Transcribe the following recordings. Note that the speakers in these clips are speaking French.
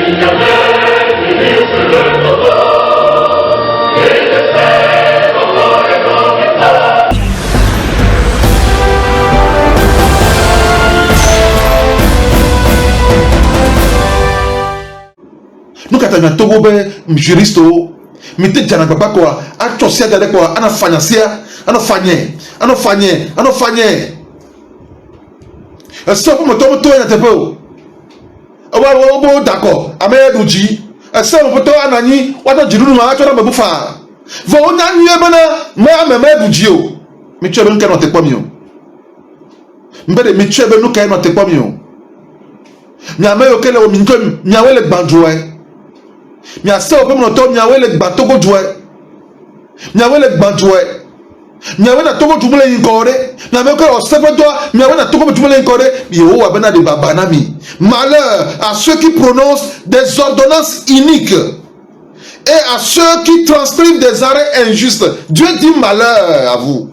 Nous avons Togo juriste, mais tu as pas quoi, à toi c'est de quoi, à la financière, à la fagné. Est-ce que vous me tombez tout un peu? D'accord, à mes douji, est-ce que vous me tombez à Nani, ou à Djilou, à toi, me bouffa. Vous n'avez pas douji, mais tu as bien qu'à notre pomme. Mais tu as bien qu'à notre pomme. Nyame auquel on minkum, Nyawe le bandoué. Nya se ope monoto Nyawe le batogo doué. Nyawe le bandoué. Nyawe na togo tumule inkore. Nyame ko osepe doa, Nyawe na togo tumule inkore. Yo abena de babanami. Malheur à ceux qui prononcent des ordonnances iniques et à ceux qui transcrivent des arrêts injustes. Dieu dit malheur à vous.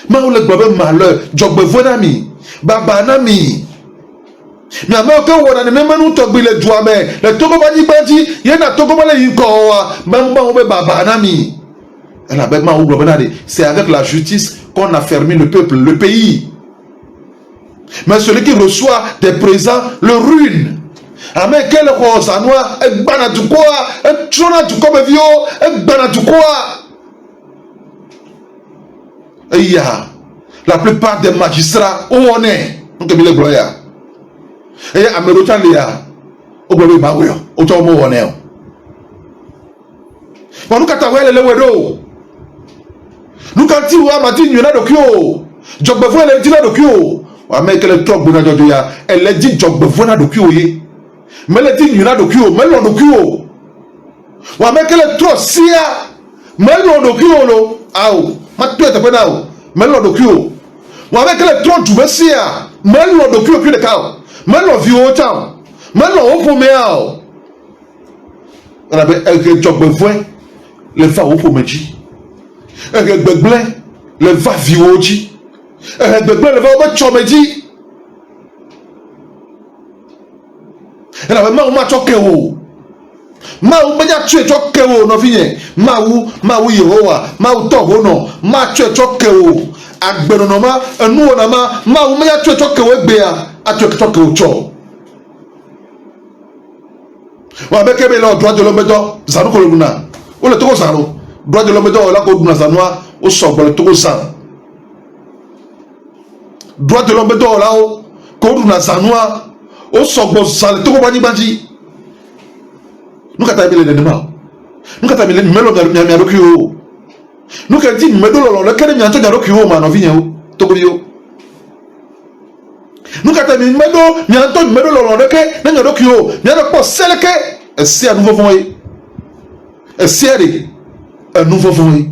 Maoule babe malheur, jogbe vonami, babanami. Mais à que on a même nous togbi le doigt mais le togo bani bandi yena togo bale yinko même on be baba nami la bête ma ou c'est avec la justice qu'on a fermé le peuple le pays. Mais celui qui reçoit des présents le ruine. Amen quel rose à noir et bana du quoi et trona du comme vieux et bana du quoi et il y a la plupart des magistrats où on est donc il est gloire. Et Amerocha Léa, au bout de Maouyo, au temps où on est. Nous avons le wedo. Nous avons Martin Yuna de Kyo. Job besoin de Dina de Kyo. Mais que le top de Nadia, elle a dit Job besoin de Kyo. Mais elle dit Yuna de Kyo, mais l'on de Kyo. Mais que le trop sia, mais l'on de Kyo. Aou, ma tu es à peine mais l'on de Kyo. Mais que le trop du sia, mais l'on de Kyo plus de cao. Maintenant vieux autant, maintenant on peut mettre. On avait un job besoin, le va au pommeji. Un beglin, le va vioji. Un beglin, le va au chomeji. Et là, ma ou ma chokeo. Ma ou ma tué chokeo, non fini. Ma ou yehoa, ma ou togo non, ma tué chokeo. Agbenonoma, un nous on a ma ou ma tué chokeo bea. A tu es que au tcho. Ou avec le droit de l'homme d'or, Zanou Koluna. Ou le Togo Zano, droit de l'homme d'or, la Koluna Zanoa, au sort le Togo Zan. Droit de l'homme d'or là-haut, Koluna Zanoa, au sort le Togo Bani Bandi. Nous avons mis les démons. Nous avons mis les mélodies. Nous avons dit, mais le cadre de Nyantogio, Manovino, Togrio. Nous avons mis medo, Nyanto, medo loloneke, Nangadokio, Nyanako Seleke, et c'est un nouveau voyer. Et c'est un nouveau voyer.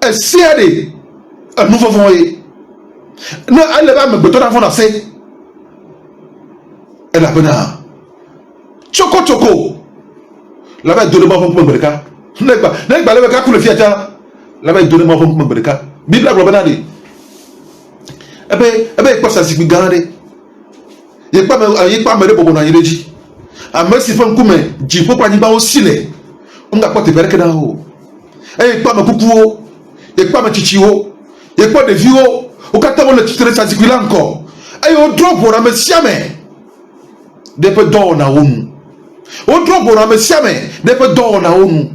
Et c'est un nouveau voyer. Nous allons pas me betonner avant d'assez. Et la bena. Choco Choco. La bête de le mot pour Mereka. N'est pas le cas pour le fiata. La bête de le mot pour Mereka. Bible la globanade. Eh ben, quoi ça signifie garder? Il n'y a pas de pour qu'on dit. A merci pour un coup, mais j'y peux pas n'y pas aussi. On n'a pas de verre que dans haut. Eh, pas me coucou. Il n'y a pas de chichio. Il n'y a pas de vieux. Au cas où le titre ça signifie encore. Eh, au drop pour un monsieur. Des peu d'or na onu. Au drop pour un monsieur. Des peu d'or na onu.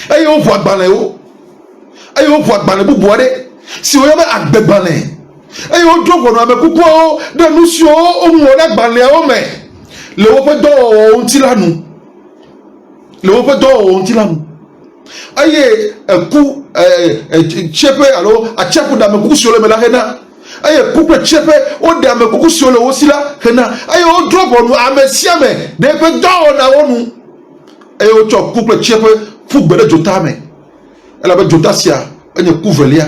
Eh, on voit baléo. Eh, on voit baléo pour boire. Si vous avez un bébé, et on doit qu'on a beaucoup de notions, on a balé au mais le open door on tira nous. Le open door on tira nous. Aïe, un coup, tchèpe, alors, à tchèpe dans me coup sur le mélarena. Aïe, coupe tchèpe, on dame beaucoup sur le aussi là, aïe, on doit qu'on a un siame, des peu d'or on a nous. Et on chop coupe tchèpe, pour belle jotame. Elle avait jotasia, elle couvre l'ia.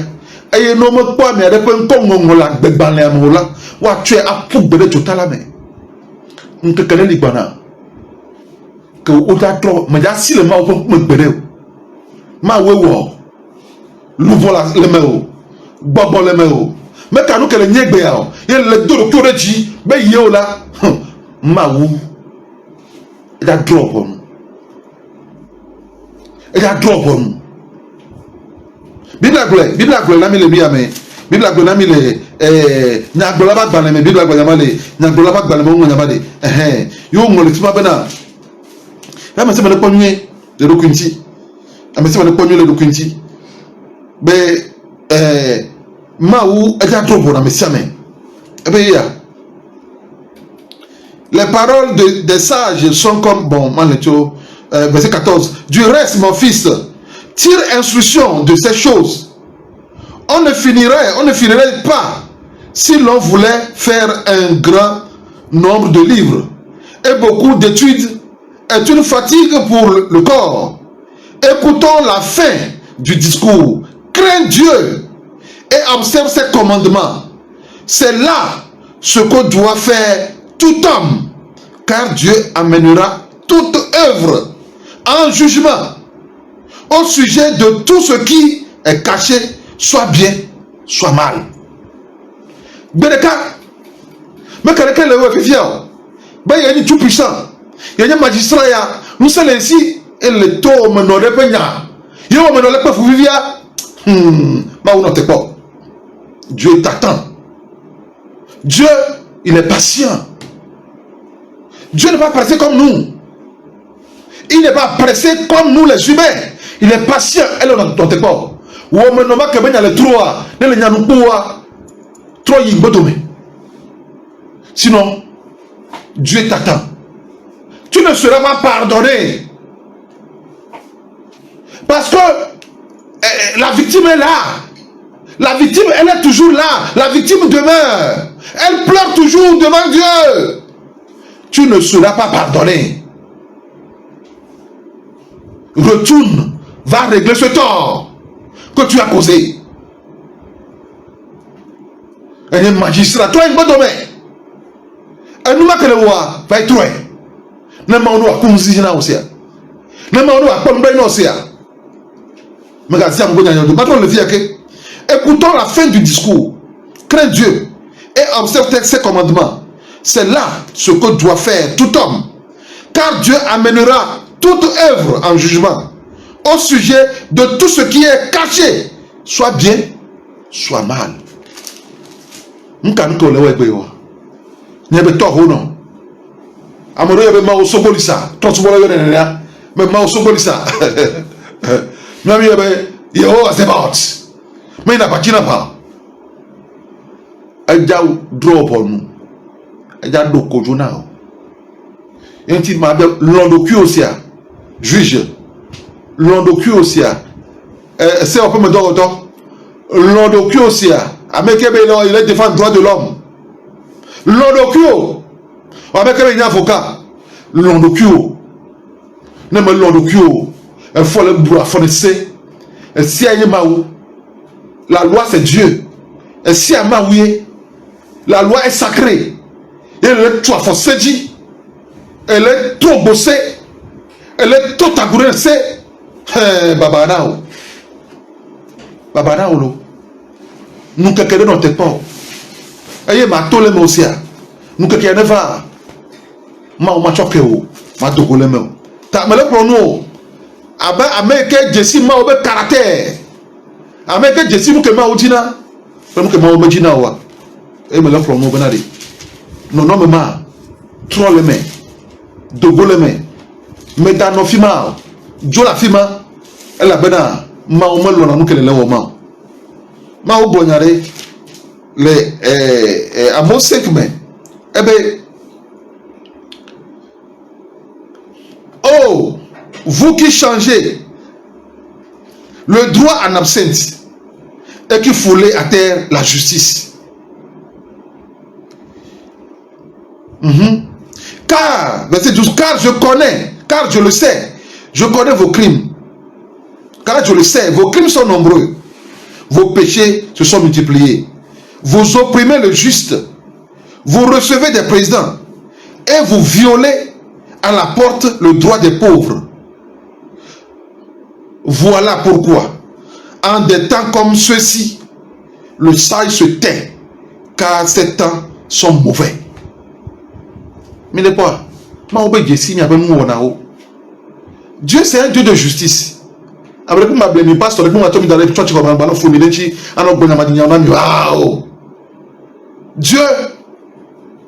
Et non me pas mais avec un congo la bebalé amola wa tu es à pour bébé total mais on te connaît libana que au trop mais là si le mal pour me bébé ma wewo louvo la le meo bobo le meo Mais quand nous, que le nyegbe, il y a le dos de Koreji, mais il y a là, Maou, il a drop on nous. Il a drop on nous. Bible a la mis le biamé. Bible a mis le Nyagbola pas baname. Bible a mis le Nyagbola pas baname. On yamade. Yo mon l'exploit bena. Là mais c'est pas le premier de Rokunti. Mais c'est pas le premier de Rokunti. Mais Maou, il a trop bon à mes siamens. Eh bien, il y a. Les paroles des sages sont comme, bon, verset 14. Du reste, mon fils, tire instruction de ces choses. On ne finirait pas si l'on voulait faire un grand nombre de livres. Et beaucoup d'études est une fatigue pour le corps. Écoutons la fin du discours. Crains Dieu et observe ses commandements. C'est là ce que doit faire tout homme, car Dieu amènera toute œuvre en jugement au sujet de tout ce qui est caché, soit bien, soit mal. Bénéka, mais quelqu'un le fait il y a un tout puissant, il y a un magistrat, nous sommes ici, et le taux me n'aurait pas rien. Il y a un n'aurait pas pas. Dieu t'attend. Dieu, il est patient. Dieu n'est pas pressé comme nous. Il n'est pas pressé comme nous les humains. Il est patient. Elle ne t'attend pas. Ou on me nomme que ben y a le trois, ne le nyanu poua, trois yingotome. Sinon, Dieu t'attend. Tu ne seras pas pardonné. Parce que la victime est là. La victime, elle est toujours là. La victime demeure. Elle pleure toujours devant Dieu. Tu ne seras pas pardonné. Retourne, va régler ce tort que tu as causé. Elle est magistrat. Toi, une bonne domaine. Elle nous m'a que le roi va être toi. Ne m'a pas comme si je n'ai aussi. Ne m'a pas comme ben aussi. Mais quand ça me gagne, pas le dire que. Écoutons la fin du discours. Crains Dieu et observe ses commandements. C'est là ce que doit faire tout homme. Car Dieu amènera toute œuvre en jugement au sujet de tout ce qui est caché, soit bien, soit mal. Nous avons dit que nous avons Amoro yabe ma osobolisa tosubolo yo nena me ma osobolisa no mi yabe yo about me na pakina pa aja drop on aja do kojo na enti ma be londo ku osia juge londo ku osia c'est on peut me donner autant londo ku osia ameke be il est défendre droit de l'homme londo ku avec un avocat, l'ondokio, ne me l'ondokio, il faut le bois, il faut le sais. Et si il y a maou, la loi c'est Dieu. Et si il y a maoué, la loi est sacrée. Et elle est trop forcée, elle est trop bossée, elle est trop tagourée, c'est Babanao. Babanao, nous quelqu'un dans tes pas. Et ma tole me aussi. Nous quelqu'un ne va. Ma choqué ou ma dogole me ta me le prono aba ameke jesi ma obe caractère ameke jesi mu ke ma odina mu ke ma obe jina wa e me le prono benade no no me ma tro le me dogole me da no fima jo la fima e la bena ma o me lo na nu ke le wo ma o bonyare le amo 5 me ebe. Oh, vous qui changez le droit en absence et qui foulez à terre la justice. Car, verset 12, car je le sais, je connais vos crimes. Car je le sais, vos crimes sont nombreux. Vos péchés se sont multipliés. Vous opprimez le juste. Vous recevez des présidents et vous violez à la porte le droit des pauvres. Voilà pourquoi, en des temps comme ceux-ci, le sage se tait car ces temps sont mauvais. Mais n'est pas. Dieu c'est un Dieu de justice. Après m'a blâmé pasteur, pour m'a tombé dans les church comme un ballon fumé Dieu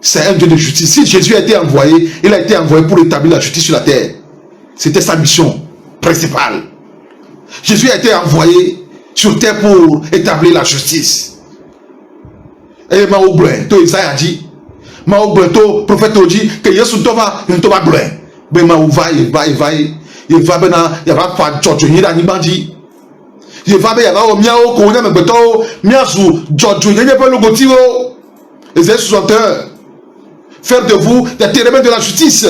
c'est un Dieu de justice. Si Jésus a été envoyé, il a été envoyé pour établir la justice sur la terre. C'était sa mission principale. Jésus a été envoyé sur terre pour établir la justice. Et ma oublié, to Isaïe a dit, ma oublié, to prophète a dit que Jésus va blé. Mais ma il va bena, il va pas George ni la ni bandi. Il va be, il va au miao, qu'on a me beto, miazu, George ni pas le gotio. Ésaïe 61. Faire de vous des témoins de la justice.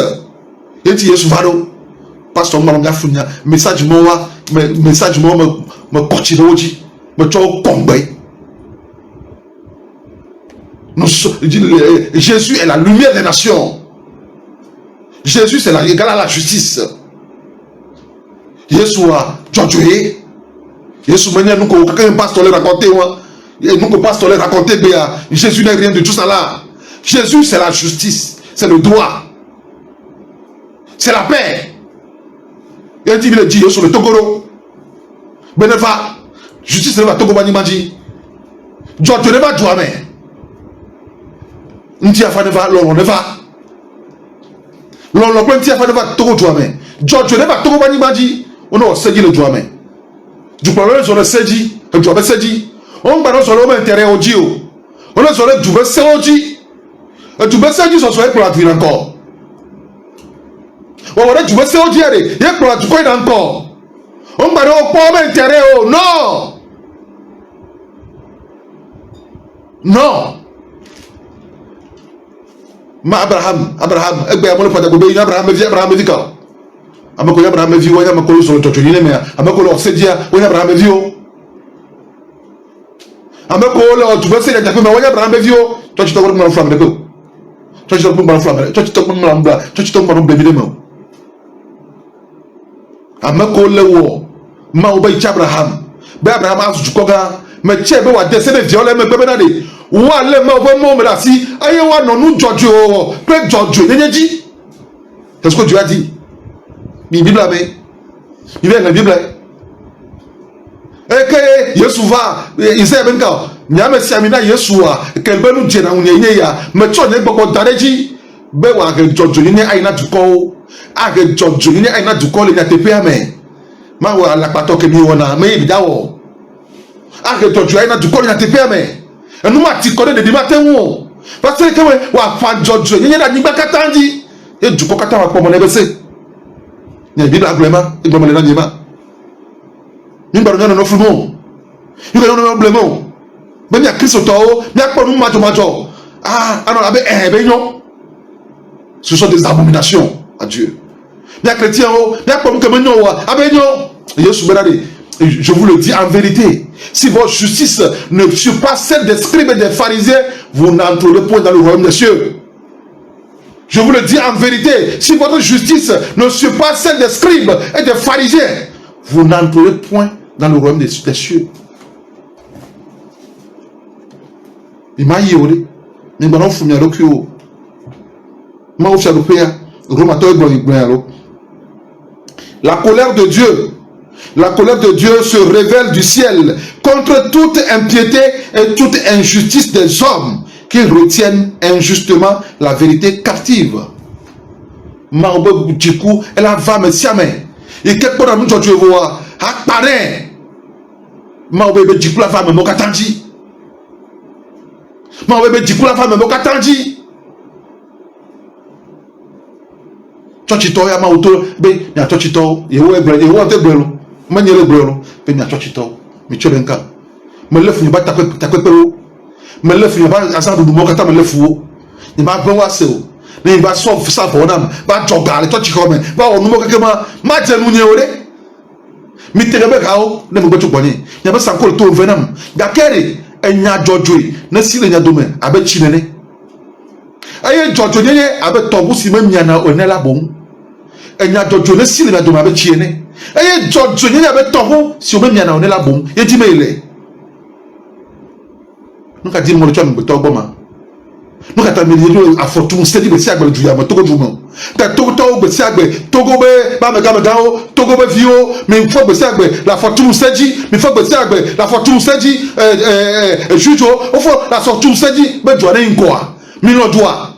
Et dit Jésus va donc. Pasteur Malonga Funya, message moi me continue dit, me tcho combe. Jésus est la lumière des nations. Jésus c'est la égale à la justice. Jésus a Jésus maintenant nous quand pasteur le raconter nous pasteur le raconter Jésus n'est rien de tout ça là. Jésus c'est la justice, c'est le droit. C'est la paix. Il dit sur le Togoro. Benefa, justice ne va Togo Banimadi. George ne va jouer. Ntiafa ne va, l'on ne va. L'on ne va Togo jouer. George ne va Togo Banimadi. On a sédi le jouer. Du problème sur le sédi, le jouer sédi. On va sur l'homme intérêt au Dio. On a sur le jouer sédi. Le jouer sédi sur le pour la vie encore. On va jouer sédi. Il y a pour la vie encore. On va pas intérêt au non. Non. Ma Abraham, egbe amole pada gobe Abraham vika. Amako Abraham vi wo amako so to ni me amako lo sedia wo Abraham vi o. Amako lo tu be sedia tape me wo Abraham vi o. To chi to ko mo flam de ko. To chi to ko mo flam, to chi to ko mo mbla, to chi to ko mo be de mo. Amako le wo ma wo be Abraham. Be Abraham asu ko ga me che be wa de se be viole me be na de. Wa le ma wo mo me la si aye wa no nu jojo pe jojo nyeji. C'est ce que Dieu a dit. Bible abe. Il vient la Bible. Et que Yesu va Isaïe benka nyame siamina Yesu a kelbe nu jena unyenye ya me cho ne gbogbo dareji be wa ke jojo ni aina duko a ke jojo ni aina duko le nyatepe ame ma wa la pato ke mi wona me bidawo a ke jojo aina duko le nyatepe ame enu ma ti kode de matin wo parce que wa fa jojo ni na nigba katanji e duko kata wa pomo ne bese ne bi la blema e gbo mo le na nyema ni ba no fumo ni ba no blemo be mi akristo to mi akpo nu majo alors abe be nyon ce sont des abominations à Dieu mi chrétien o mi akpo nu ke me nyon wa abe nyon Yesu benade. Je vous le dis en vérité, si votre justice ne surpasse celle des scribes et des pharisiens, vous n'entrerez point dans le royaume des cieux. Je vous le dis en vérité, si votre justice ne surpasse celle des scribes et des pharisiens, vous n'entrerez point dans le royaume des cieux. La colère de Dieu. La colère de Dieu se révèle du ciel contre toute impiété et toute injustice des hommes qui retiennent injustement la vérité captive. Maobe Djikou, elle a va me siamé. Et quelque part dans nous, tu vois, apparaît. Maobe Djikou, la femme, Mokatanji. Maobe Djikou, la femme, Mokatanji. Chochito, ya mauto, be, ya chochito, yewo ebrelo. Maniele brelo, pe mi chochito, mi chobenka. Me le fu ba takwepero. Me le fu ba asan du mo kata me le fu. Ni ba gbo wa se o. Ni ba so sa fo na ba joga le chochiko me. Ba o nu mo keke ma je nu nye ore. Mi terebe ka o, ne mo gbetu boni. Ya ba sanko to venam. Ga kere enya jojoi, na si le nya do me, abe chinene. Aye jojo nyenye abe tobu si me nya na onela bom. Enya jojo ne si le nya do me abe chiene. Et George n'y avait pas si on met bien on est là bon et dit mais il est Nous avons dit que nous avons dit nous avons dit à fortune, c'est dit que c'est un Dieu, mais tout le monde. Togo mais il faut que la fortune c'est dit, mais il faut que la fortune c'est dit, juge, il faut la fortune c'est dit, mais doit rien quoi. Mais l'on doit.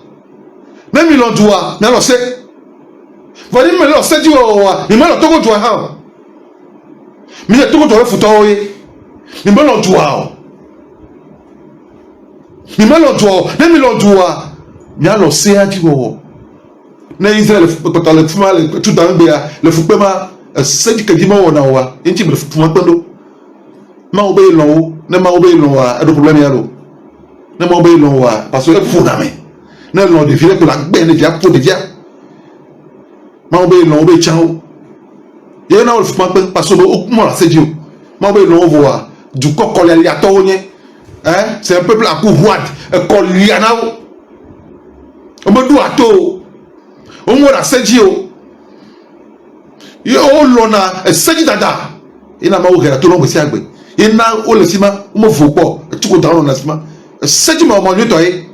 Même il en doit, mais alors c'est. Voilà, mais alors c'est dit, mais moi, le Togo doit. Mais le Togo doit foutre, mais moi, l'on doit. Mais moi, l'on doit, même il en doit. Mais alors c'est un qui na Israël quand le fuma tout dans le fuma c'est du que dit moi on a wa inti le fuma pendo ma obey long na ma obey long wa a do problème yalo na ma obey long wa parce que fou na me na long de virer pour la ben de dia pour de dia ma obey long obey chao ye na le fuma parce que au mo la c'est dio ma obey long wa du kokol ya to hein c'est un peuple à coup roide koliana o mo do ato o mo na sejio o lona seji dada ina ma o gera to lo mo si agbe ina o le sima mo fo po tu ko down na sima seji ma mo nyoto yi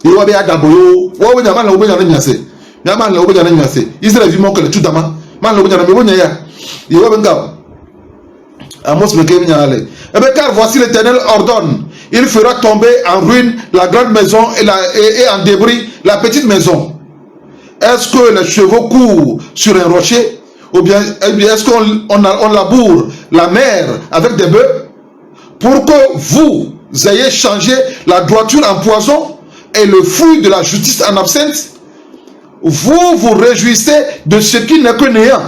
yo be adabo yo wo be jama na o be jana nyase jama na o be jana nyase Israël vi mo ko le tu dama ma na o be jana me wo nya ya yo be ngam Amos me ke nya ale e be car voici l'Éternel ordonne. Il fera tomber en ruine la grande maison et en débris la petite maison. Est-ce que les chevaux courent sur un rocher? Ou bien est-ce qu'on laboure la mer avec des bœufs? Pour que vous ayez changé la droiture en poison et le fruit de la justice en absinthe, vous vous réjouissez de ce qui n'est que néant.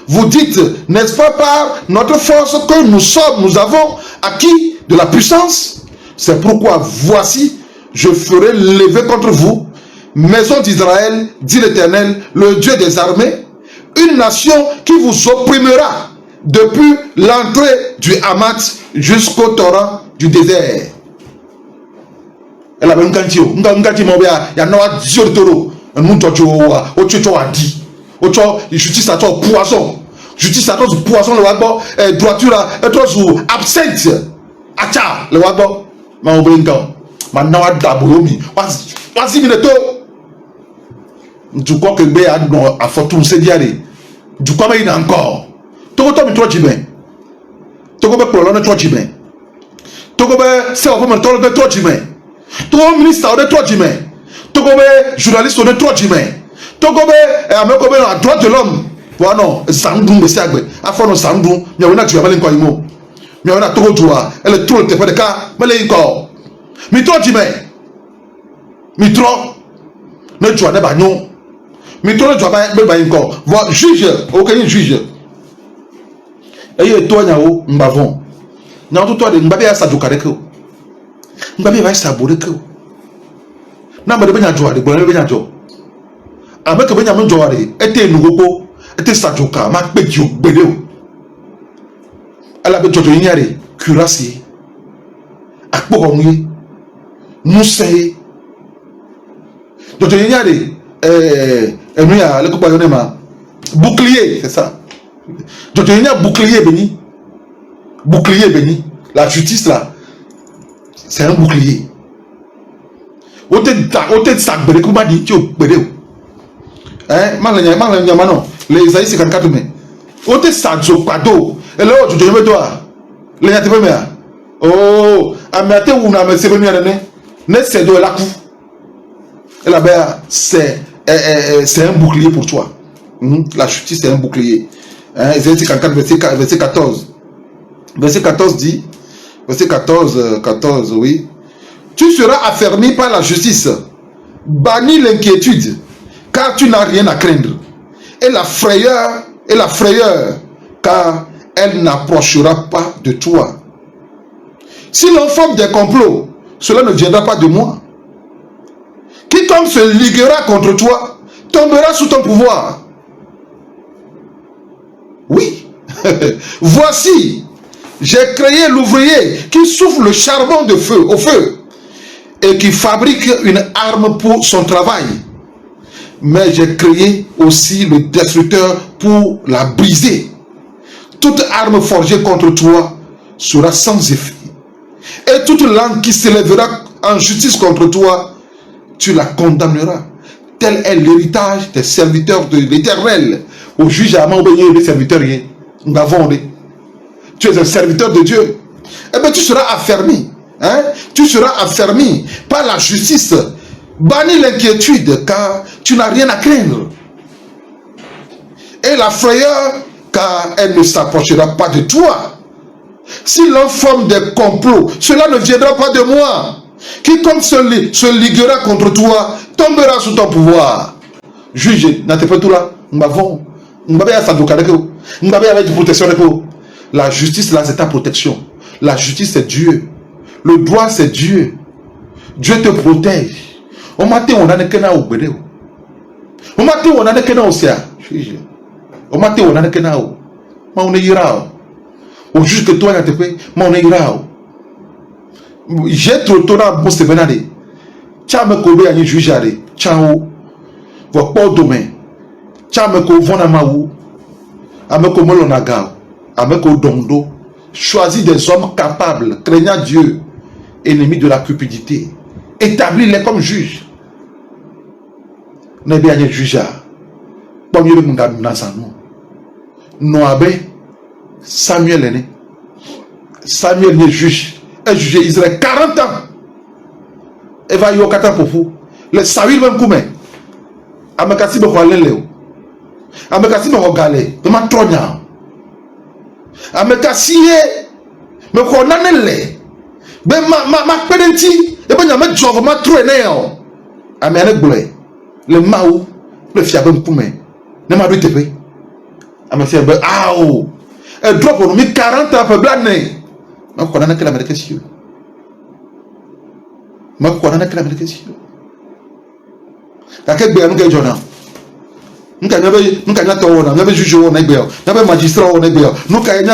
Vous dites, n'est-ce pas par notre force que nous avons acquis de la puissance? C'est pourquoi, voici, je ferai lever contre vous, maison d'Israël, dit l'Éternel, le Dieu des armées, une nation qui vous opprimera depuis l'entrée du Hamat jusqu'au torrent du désert. Elle avait un cantier, il y a un toro, un justice à toi, poisson, justice à toi, poisson, le wagbo, droiture à toi, absente, acha, le wagbo. Ma oblinga ma nawa dabolomi wasi minuto tu crois que be a no a fortune se diare tu crois mais encore to mi troji ben to go be pro na troji ben to go be se o me to be troji ben to go minister o de troji ben to go be journaliste o de troji ben to go be ameko be na droit de l'homme wa no sandun be se agbe afo no sandun mi o na tu abale nko imo mi ona to joa ele tro te pede ka mele ko mi tro ji me mi tro ne joa ne ba nyon mi tro joa ba be ba nko vo juge o ke juge eye to nya o mbavon na to de mbabe ya sajuka de ko mbabe ba sa bo de ko na mbabe nya joa de bo be nya jo ameke be nya mo joa de ete nugopo ete sajuka ma pe ji o gbede o ala be jojo yinyare curasi akpo onye museye jojo yinyare enu ya le ko pa yo ma bouclier, c'est ça jojo yinyare bouclier béni la justice là c'est un bouclier ote sac bere ko ba di ti o gbede malanya mano les Isaïe 54 mais ote sac so pado ele o jojo yeme doa le yate pe mea oh amate wu na me se be mi ne c'est de la coup et là ben c'est un bouclier pour toi. La justice c'est un bouclier. Isaïe 54 verset 14. Verset 14 dit, verset 14 oui, tu seras affermi par la justice, banni l'inquiétude, car tu n'as rien à craindre, et la frayeur, car elle n'approchera pas de toi. Si l'on forme des complots, cela ne viendra pas de moi. Quiconque se liguera contre toi tombera sous ton pouvoir. Oui. Voici, j'ai créé l'ouvrier qui souffle le charbon de feu au feu et qui fabrique une arme pour son travail. Mais j'ai créé aussi le destructeur pour la briser. Toute arme forgée contre toi sera sans effet Et toute langue qui s'élèvera en justice contre toi, tu la condamneras. Tel est l'héritage des serviteurs de l'Éternel. Au juge à des serviteurs, tu es un serviteur de Dieu. Eh bien, tu seras affermi. Hein? Tu seras affermi par la justice. Bannis l'inquiétude, car tu n'as rien à craindre. Et la frayeur, car elle ne s'approchera pas de toi. Si l'on forme des complots, cela ne viendra pas de moi. Quiconque se liguera contre toi tombera sous ton pouvoir. Juge, n'as pas tout là. La justice là, c'est ta protection. La justice, c'est Dieu. Le droit, c'est Dieu. Dieu te protège. On m'a dit, on a nekena au bédé. On m'a dit, on a nekena au sia. On m'a dit, on a nekena au. Mais on est ira. Au juge que toi, tu fais, mais on est ira. J'ai trop tôt là, bon, c'est venadé. Tiens, me coller à un juge à aller. Tiens, votre pas au domaine. Tiens, me coller à Maou. À me coller au Naga. À me coller au Dondo. Choisis des hommes capables, craignant Dieu, ennemis de la cupidité. Établis-les comme juges. N'est bien un juge. Comme il y a un Nazanou. Noabe, Samuel est né. Samuel est juge. Un juge Israël 40 ans. Et va y avoir pour vous. Les Samuel même comme. Amakasi me croit l'éléo. Amakasi me regarde. Me m'a trognard. Amakasi me croit nanelle. Ben ma pedenti. Et ben y a me job ma troigné. Amène blé. Le maou le fiable comme. Ne m'a dit te. Amakasi ben ah oh. Et drop on mis 40 ans pour blaner. Je connais que l'Amérique est sûre. Je connais que l'Amérique est sûre. Quand quelqu'un nous gagne journal, nous gagnons juge au Nébéo, nous gagnons magistrat au Nébéo, nous gagnons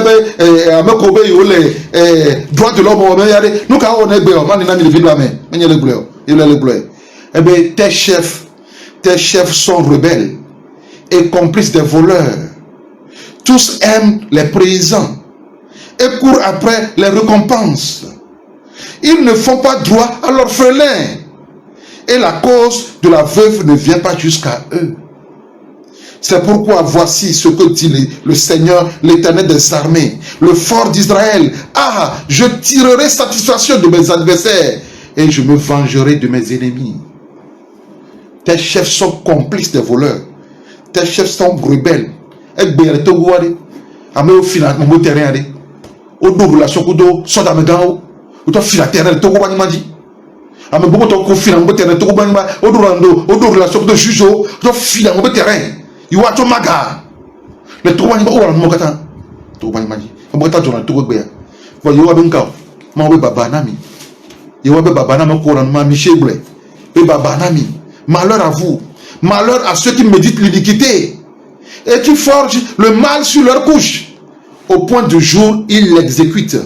Amekobe les droits de l'homme au Nébéo, nous gagnons au Nébéo, man n'a mis le vidéo à main, il y a le bleu, il y a le bleu. Eh bien, tes chefs sont rebelles et complices des voleurs. Tous aiment les paysans et courent après les récompenses. Ils ne font pas droit à l'orphelin. Et la cause de la veuve ne vient pas jusqu'à eux. C'est pourquoi voici ce que dit le Seigneur, l'Éternel des armées, le fort d'Israël. Ah, je tirerai satisfaction de mes adversaires et je me vengerai de mes ennemis. Tes chefs sont complices des voleurs. Tes chefs sont rebelles. Au final, mon terrain, au double la chocodo, soit dans mes gants, ou toi filaterre, le togo banimadi. A me beaucoup de filant, mon terrain, togo banima, au double, au double la chocodo jugeau, toi filant, mon terrain. You want to maga. Le togo banima, ou mon gatan. Togo banimadi. Mon gatan, j'en ai togo béa. Voyez, ou abenka, mon baba nami. You want baba nami, couran, ma miché blé. Et baba nami. Malheur à vous. Malheur à ceux qui méditent l'iniquité et qui forgent le mal sur leur couche. Au point du jour, ils l'exécutent.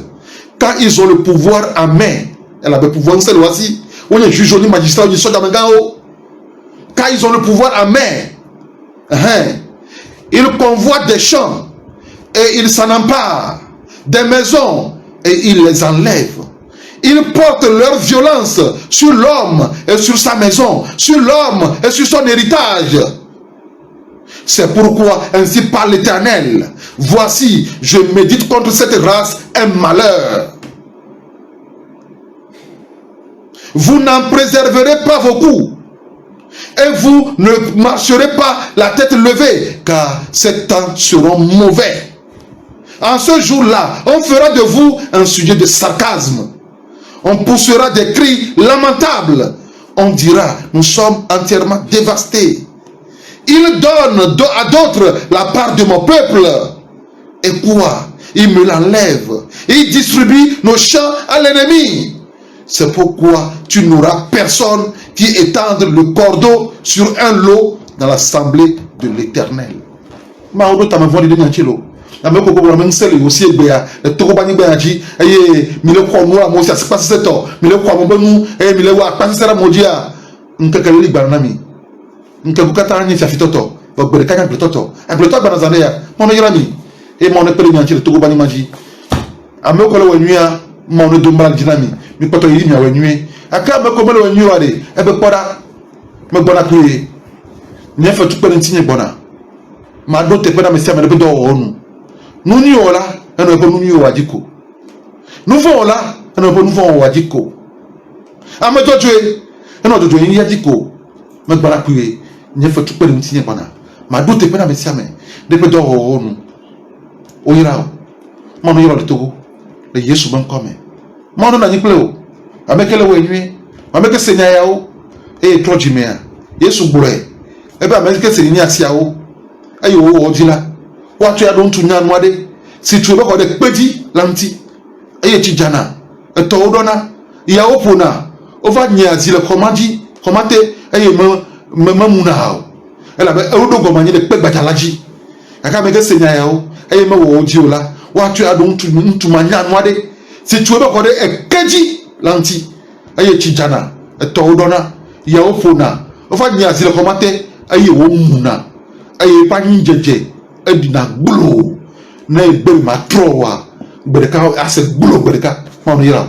Quand ils ont le pouvoir en main, elle avait le pouvoir, c'est voici. On est juge, on est magistrat, on est soldat. Quand ils ont le pouvoir en main, ils convoitent des champs et ils s'en emparent, des maisons et ils les enlèvent. Ils portent leur violence sur l'homme et sur sa maison, sur l'homme et sur son héritage. C'est pourquoi, ainsi parle l'Éternel, voici, je médite contre cette race un malheur. Vous n'en préserverez pas vos coups, et vous ne marcherez pas la tête levée, car ces temps seront mauvais. En ce jour-là, on fera de vous un sujet de sarcasme. On poussera des cris lamentables. On dira, nous sommes entièrement dévastés. Il donne à d'autres la part de mon peuple. Et quoi? Il me l'enlève. Il distribue nos champs à l'ennemi. C'est pourquoi tu n'auras personne qui étende le cordeau sur un lot dans l'assemblée de l'Éternel. Aussi le Togobani Bayaji, et Mille Kwamua, Mosia, c'est pas ce temps. Mille Kwamonu, et Mille Wa, pas ça, Modia, Nkakali Barnami. Nkabukata, Fitoto, Bokbekana, Toto, un plutôt Banazanea, mon ami, et mon expérience, le Togobani Maji. Amokolo Nuya, mon dombal dynami mi poto yi mi awenue aka me ko me lo nyu ade e be poda me bona kwe ne fa tu pere ntinye bona ma do te pere me se me be do onu nu ni ola e no be nu ni o wajiko nu fo ola e no be nu fo o wajiko ame jojwe e no jojwe yin yajiko me bona kwe ne fa tu pere ntinye bona ma do te pere me se me de be do onu o yira mo no yiro de togo le Yesu ban kome mo no na nyiple o amekele wo enwi ameke senya ya o trojimea Yesu gbore ebe ameke senya ni asia o ayo wo ojila watu ya don tunya nwade si tu be ko de peji lanti aye tijana eto odona ya opona over nya zile komate aye mamuna ha ela be odo gomanye de pe gbajalaji aka ameke senya ya o aye ma wo ojiola watu ya don tumanya nwade si tu be ko de ekeji lanti aye tijana eto odona ya opona over nya zile komate aye wo muna aye pani jeje edina gbulo na egbe ma trowa gbereka ase gbulo gbereka ma no yira